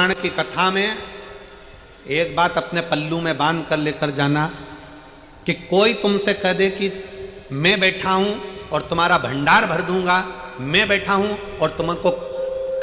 पुराण की कथा में एक बात अपने पल्लू में बांध कर लेकर जाना कि कोई तुमसे कह दे कि मैं बैठा हूं और तुम्हारा भंडार भर दूंगा, मैं बैठा हूं और तुमको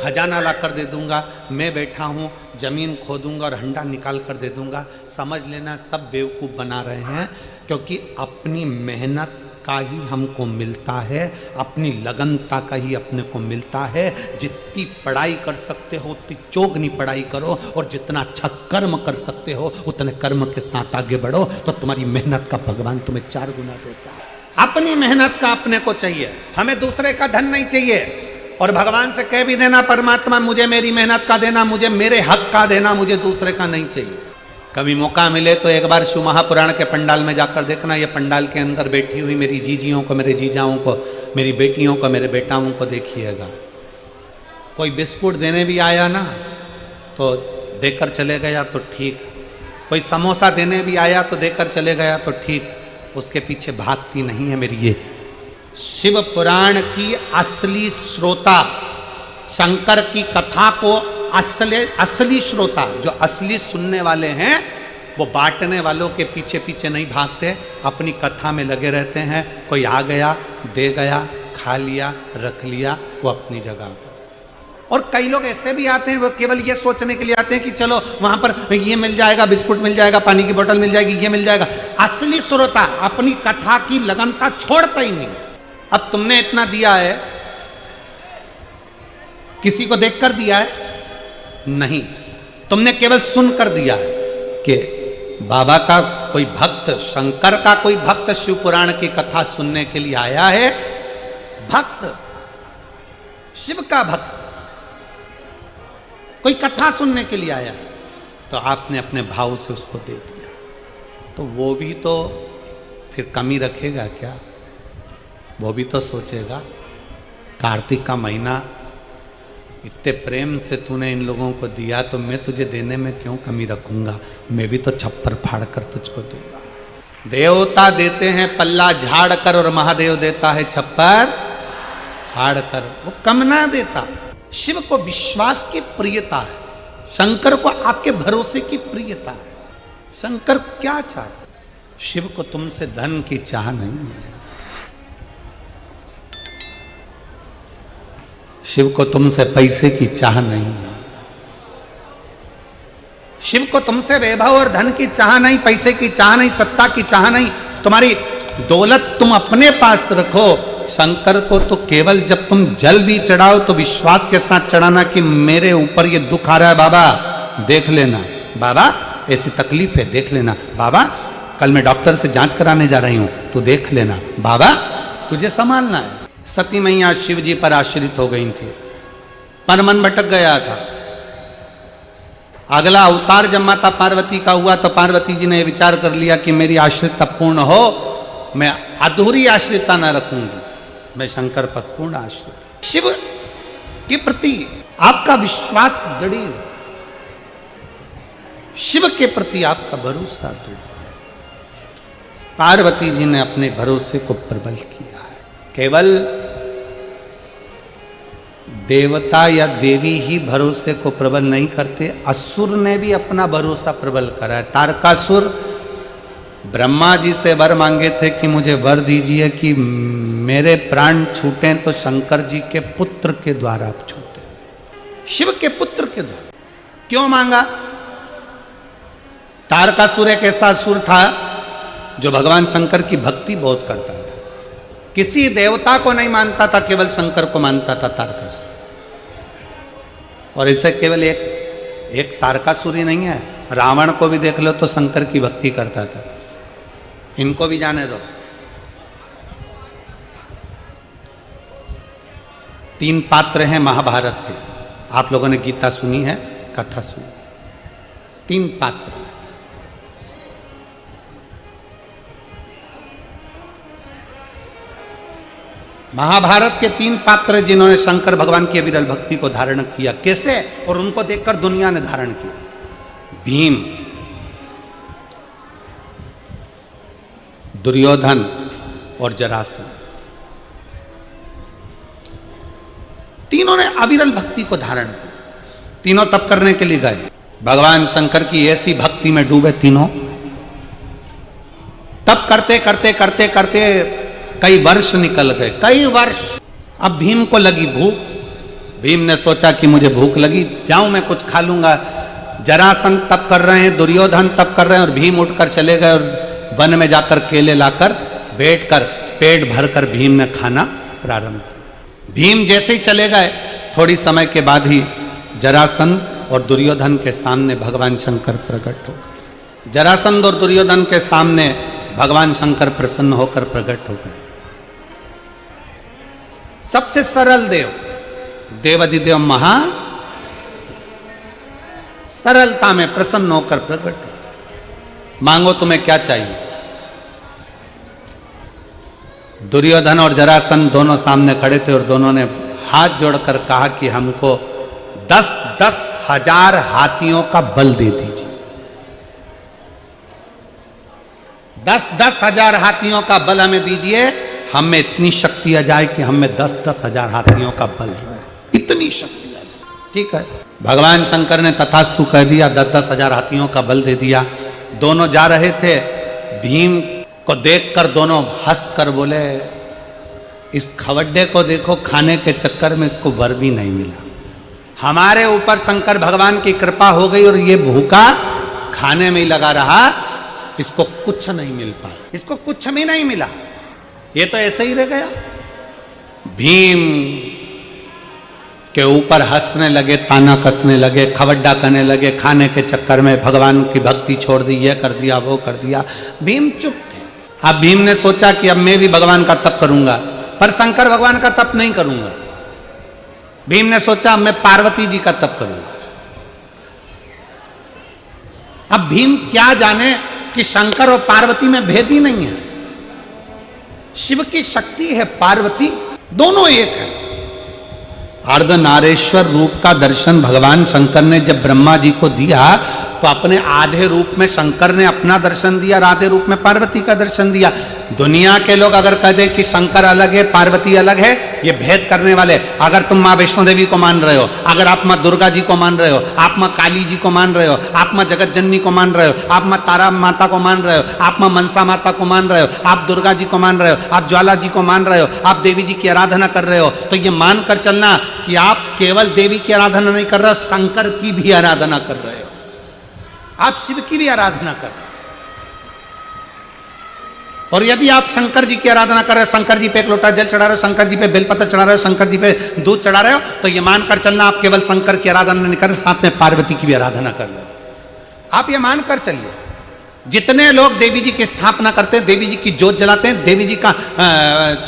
खजाना ला कर दे दूंगा, मैं बैठा हूं जमीन खोदूंगा और हंडा निकाल कर दे दूंगा, समझ लेना सब बेवकूफ़ बना रहे हैं। क्योंकि अपनी मेहनत का ही हमको मिलता है, अपनी लगनता का ही अपने को मिलता है। जितनी पढ़ाई कर सकते हो उतनी चौगनी पढ़ाई करो और जितना अच्छा कर्म कर सकते हो उतने कर्म के साथ आगे बढ़ो, तो तुम्हारी मेहनत का भगवान तुम्हें 4 गुना देता है। अपनी मेहनत का अपने को चाहिए, हमें दूसरे का धन नहीं चाहिए। और भगवान से कह भी देना परमात्मा मुझे मेरी मेहनत का देना, मुझे मेरे हक का देना, मुझे दूसरे का नहीं चाहिए। कभी मौका मिले तो एक बार शिव महापुराण के पंडाल में जाकर देखना, ये पंडाल के अंदर बैठी हुई मेरी जीजियों को, मेरे जीजाओं को, मेरी बेटियों को, मेरे बेटाओं को देखिएगा। कोई बिस्कुट देने भी आया ना तो देकर चले गया तो ठीक, कोई समोसा देने भी आया तो देकर चले गया तो ठीक, उसके पीछे भागती नहीं है मेरी ये शिव पुराण की असली श्रोता, शंकर की कथा को असली श्रोता, जो असली सुनने वाले हैं, वो बांटने वालों के पीछे पीछे नहीं भागते, अपनी कथा में लगे रहते हैं। कोई आ गया, दे गया, खा लिया, रख लिया, वो अपनी जगह पर। और कई लोग ऐसे भी आते हैं, वो केवल ये सोचने के लिए आते हैं कि चलो वहां पर ये मिल जाएगा, बिस्कुट मिल जाएगा, पानी की बोतल मिल जाएगी, ये मिल जाएगा। असली श्रोता अपनी कथा की लगनता छोड़ता ही नहीं। अब तुमने इतना दिया है, किसी को देखकर दिया है नहीं, तुमने केवल सुनकर दिया है कि बाबा का कोई भक्त, शंकर का कोई भक्त शिव पुराण की कथा सुनने के लिए आया है। भक्त, शिव का भक्त कोई कथा सुनने के लिए आया है, तो आपने अपने भाव से उसको दे दिया, तो वो भी तो फिर कमी रखेगा क्या? वो भी तो सोचेगा कार्तिक का महीना, इतने प्रेम से तूने इन लोगों को दिया, तो मैं तुझे देने में क्यों कमी रखूंगा? मैं भी तो छप्पर फाड़ कर तुझको दूंगा। देवता देते हैं पल्ला झाड़ कर और महादेव देता है छप्पर फाड़ कर, वो कम ना देता। शिव को विश्वास की प्रियता है, शंकर को आपके भरोसे की प्रियता है। शंकर क्या चाहते? शिव को तुमसे धन की चाह नहीं है, शिव को तुमसे पैसे की चाह नहीं है, शिव को तुमसे वैभव और धन की चाह नहीं, पैसे की चाह नहीं, सत्ता की चाह नहीं। तुम्हारी दौलत तुम अपने पास रखो। शंकर को तो केवल जब तुम जल भी चढ़ाओ तो विश्वास के साथ चढ़ाना कि मेरे ऊपर ये दुख आ रहा है बाबा, देख लेना, बाबा ऐसी तकलीफ है, देख लेना, बाबा कल मैं डॉक्टर से जांच कराने जा रही हूं, तो देख लेना, बाबा तुझे संभालना है। सती मैया शिव जी पर आश्रित हो गई थी, पर मन भटक गया था। अगला अवतार जब माता पार्वती का हुआ तो पार्वती जी ने विचार कर लिया कि मेरी आश्रितता पूर्ण हो, मैं अधूरी आश्रितता न रखूंगी, मैं शंकर पर पूर्ण आश्रित। शिव के प्रति आपका विश्वास दृढ़, शिव के प्रति आपका भरोसा दृढ़। पार्वती जी ने अपने भरोसे को प्रबल किया है। केवल देवता या देवी ही भरोसे को प्रबल नहीं करते, असुर ने भी अपना भरोसा प्रबल करा है। तारकासुर ब्रह्मा जी से वर मांगे थे कि मुझे वर दीजिए कि मेरे प्राण छूटे तो शंकर जी के पुत्र के द्वारा आप छूटे, शिव के पुत्र के द्वारा। क्यों मांगा? तारकासुर एक ऐसा असुर था जो भगवान शंकर की भक्ति बहुत करता था, किसी देवता को नहीं मानता था, केवल शंकर को मानता था तारकासुर। और इसे केवल एक तारकासुर ही नहीं है, रावण को भी देख लो तो शंकर की भक्ति करता था। इनको भी जाने दो। 3 पात्र हैं महाभारत के, आप लोगों ने गीता सुनी है, कथा सुनी, 3 पात्र। महाभारत के 3 पात्र जिन्होंने शंकर भगवान की विरल भक्ति को धारण किया, कैसे? और उनको देखकर दुनिया ने धारण किया। भीम, दुर्योधन और जरासंध, तीनों ने अविरल भक्ति को धारण किया। तीनों तप करने के लिए गए। भगवान शंकर की ऐसी भक्ति में डूबे तीनों। तप करते करते करते करते कई वर्ष निकल गए, कई वर्ष। अब भीम को लगी भूख। भीम ने सोचा कि मुझे भूख लगी, जाऊं मैं कुछ खा लूंगा। जरासंध तप कर रहे हैं, दुर्योधन तप कर रहे हैं, और भीम उठकर चले गए और वन में जाकर केले लाकर बैठकर पेट भरकर भीम ने खाना प्रारंभ। भीम जैसे ही चले गए, थोड़ी समय के बाद ही जरासंध और दुर्योधन के सामने भगवान शंकर प्रकट हो गए। जरासंध और दुर्योधन के सामने भगवान शंकर प्रसन्न होकर प्रकट हो गए। सबसे सरल देव, देवाधिदेव महा सरलता में प्रसन्न होकर प्रकट हो। मांगो तुम्हें क्या चाहिए। दुर्योधन और जरासंध दोनों सामने खड़े थे और दोनों ने हाथ जोड़कर कहा कि हमको 10-10 हजार हाथियों का बल दे दीजिए। 10-10 हजार हाथियों का बल हमें दीजिए, हमें इतनी शक्ति आ जाए कि हमें 10-10 हजार हाथियों का बल रहे, इतनी शक्ति आ जाए। ठीक है, भगवान शंकर ने तथास्तु कह दिया, 10-10 हजार हाथियों का बल दे दिया। दोनों जा रहे थे, भीम को देखकर दोनों हंसकर बोले, इस खवड्डे को देखो, खाने के चक्कर में इसको वर भी नहीं मिला। हमारे ऊपर शंकर भगवान की कृपा हो गई और ये भूखा खाने में ही लगा रहा, इसको कुछ नहीं मिल पाया, इसको कुछ भी नहीं मिला, ये तो ऐसे ही रह गया। भीम के ऊपर हंसने लगे, ताना कसने लगे, खवड्डा करने लगे, खाने के चक्कर में भगवान की भक्ति छोड़ दी, ये कर दिया वो कर दिया। भीम चुप थे। अब भीम ने सोचा कि अब मैं भी भगवान का तप करूंगा, पर शंकर भगवान का तप नहीं करूंगा। भीम ने सोचा मैं पार्वती जी का तप करूंगा। अब भीम क्या जाने कि शंकर और पार्वती में भेद ही नहीं है। शिव की शक्ति है, पार्वती दोनों एक है। अर्धनारेश्वर रूप का दर्शन भगवान शंकर ने जब ब्रह्मा जी को दिया, तो अपने आधे रूप में शंकर ने अपना दर्शन दिया और आधे रूप में पार्वती का दर्शन दिया। दुनिया के लोग अगर कह दे कि शंकर अलग है पार्वती अलग है, ये भेद करने वाले, अगर तुम माँ वैष्णो देवी को मान रहे हो, अगर आप माँ दुर्गा जी को मान रहे हो, आप माँ काली जी को मान रहे हो, आप माँ जगत जननी को मान रहे हो, आप माँ तारा माता को मान रहे हो, आप माँ मनसा माता को मान रहे हो, आप दुर्गा जी को मान रहे हो, आप ज्वाला जी को मान रहे हो, आप देवी जी की आराधना कर रहे हो, तो ये मानकर चलना कि आप केवल देवी की आराधना नहीं कर रहे हो, शंकर की भी आराधना कर रहे हो, आप शिव की भी आराधना कर रहे हो। और यदि आप शंकर जी की आराधना कर रहे हो, शंकर जी पे एक लोटा जल चढ़ा रहे हो, शंकर जी पे बेलपत्र चढ़ा रहे हो, शंकर जी पे दूध चढ़ा रहे हो, तो ये मानकर चलना आप केवल शंकर की आराधना नहीं कर रहे, साथ में पार्वती की भी आराधना कर रहे हो। आप ये मानकर चलिए। जितने लोग देवी जी की स्थापना करते हैं, देवी जी की जोत जलाते हैं, देवी जी का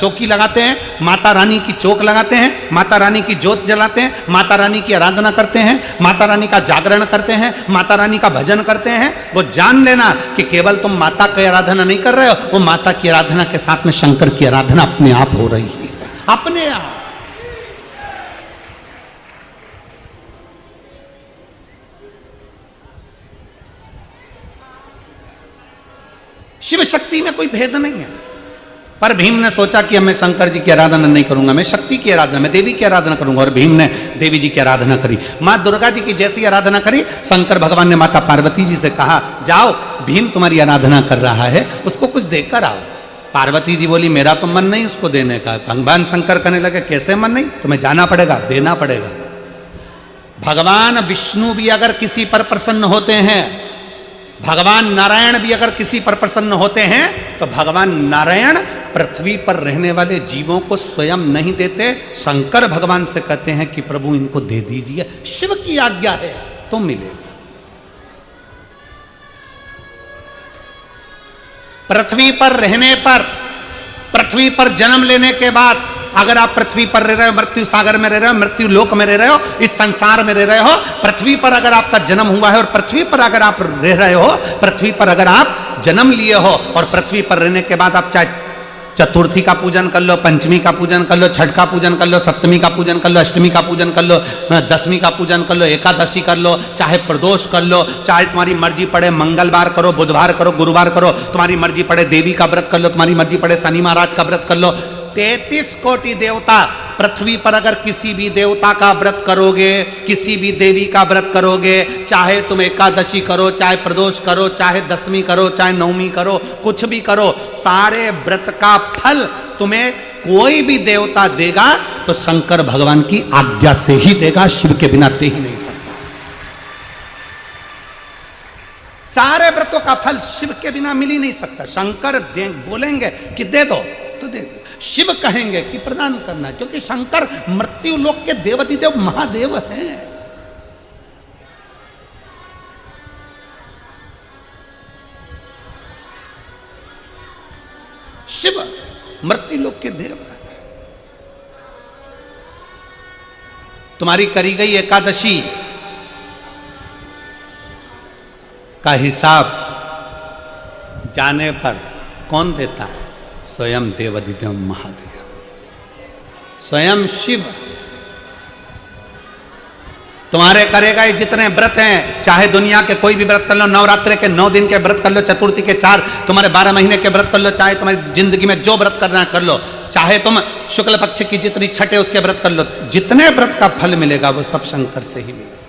चौकी लगाते हैं, माता रानी की चौक लगाते हैं, माता रानी की जोत जलाते हैं, माता रानी की आराधना करते हैं, माता रानी का जागरण करते हैं, माता रानी का भजन करते हैं, वो जान लेना कि केवल तुम माता की आराधना नहीं कर रहे हो, वो माता की आराधना के साथ में शंकर की आराधना अपने आप हो रही है, अपने आप। शिव शक्ति में कोई भेद नहीं है। पर भीम ने सोचा कि अब मैं शंकर जी की आराधना नहीं करूंगा, मैं शक्ति की आराधना, मैं देवी की आराधना करूंगा। और भीम ने देवी जी की आराधना करी, माँ दुर्गा जी की जैसी आराधना करी। शंकर भगवान ने माता पार्वती जी से कहा, जाओ भीम तुम्हारी आराधना कर रहा है, उसको कुछ देकर आओ। पार्वती जी बोली, मेरा तो मन नहीं उसको देने का। भगवान शंकर कहने लगे, कैसे मन नहीं, तुम्हें जाना पड़ेगा, देना पड़ेगा। भगवान विष्णु भी अगर किसी पर प्रसन्न होते हैं, भगवान नारायण भी अगर किसी पर प्रसन्न होते हैं, तो भगवान नारायण पृथ्वी पर रहने वाले जीवों को स्वयं नहीं देते, शंकर भगवान से कहते हैं कि प्रभु इनको दे दीजिए, शिव की आज्ञा है तो मिलेगा। पृथ्वी पर रहने पर, पृथ्वी पर जन्म लेने के बाद, अगर आप पृथ्वी पर रह रहे हो, मृत्यु सागर में रह रहे हो, मृत्यु लोक में रह रहे हो, इस संसार में रह रहे हो, पृथ्वी पर अगर आपका जन्म हुआ है और पृथ्वी पर अगर आप रह रहे हो, पृथ्वी पर अगर आप जन्म लिए हो और पृथ्वी पर रहने के बाद आप चाहे चतुर्थी का पूजन कर लो, पंचमी का पूजन कर लो, छठ का पूजन कर लो, सप्तमी का पूजन कर लो, अष्टमी का पूजन कर लो, दसवीं का पूजन कर लो, एकादशी कर लो, चाहे प्रदोष कर लो, चाहे तुम्हारी मर्जी पड़े मंगलवार करो, बुधवार करो, गुरुवार करो, तुम्हारी मर्जी पड़े देवी का व्रत कर लो, तुम्हारी मर्जी पड़े शनि महाराज का व्रत कर लो। 33 कोटि देवता पृथ्वी पर अगर किसी भी देवता का व्रत करोगे, किसी भी देवी का व्रत करोगे, चाहे तुम एकादशी करो, चाहे प्रदोष करो, चाहे दशमी करो, चाहे नवमी करो, कुछ भी करो, सारे व्रत का फल तुम्हें कोई भी देवता देगा तो शंकर भगवान की आज्ञा से ही देगा, शिव के बिना दे ही नहीं सकता। सारे व्रतों का फल शिव के बिना मिल ही नहीं सकता। शंकर बोलेंगे कि दे दो तो दे दो, शिव कहेंगे कि प्रदान करना, क्योंकि शंकर मृत्यु लोक के देवाधिदेव महादेव हैं। शिव मृत्यु लोक के देव है। तुम्हारी करी गई एकादशी का हिसाब जाने पर कौन देता है? स्वयं देवाधिदेव महादेव, स्वयं शिव। तुम्हारे करेगा ये जितने व्रत हैं, चाहे दुनिया के कोई भी व्रत कर लो, नवरात्रि के 9 दिन के व्रत कर लो, चतुर्थी के 4, तुम्हारे 12 महीने के व्रत कर लो, चाहे तुम्हारी जिंदगी में जो व्रत करना कर लो, चाहे तुम शुक्ल पक्ष की जितनी छठे उसके व्रत कर लो, जितने व्रत का फल मिलेगा वो सब शंकर से ही मिलेगा।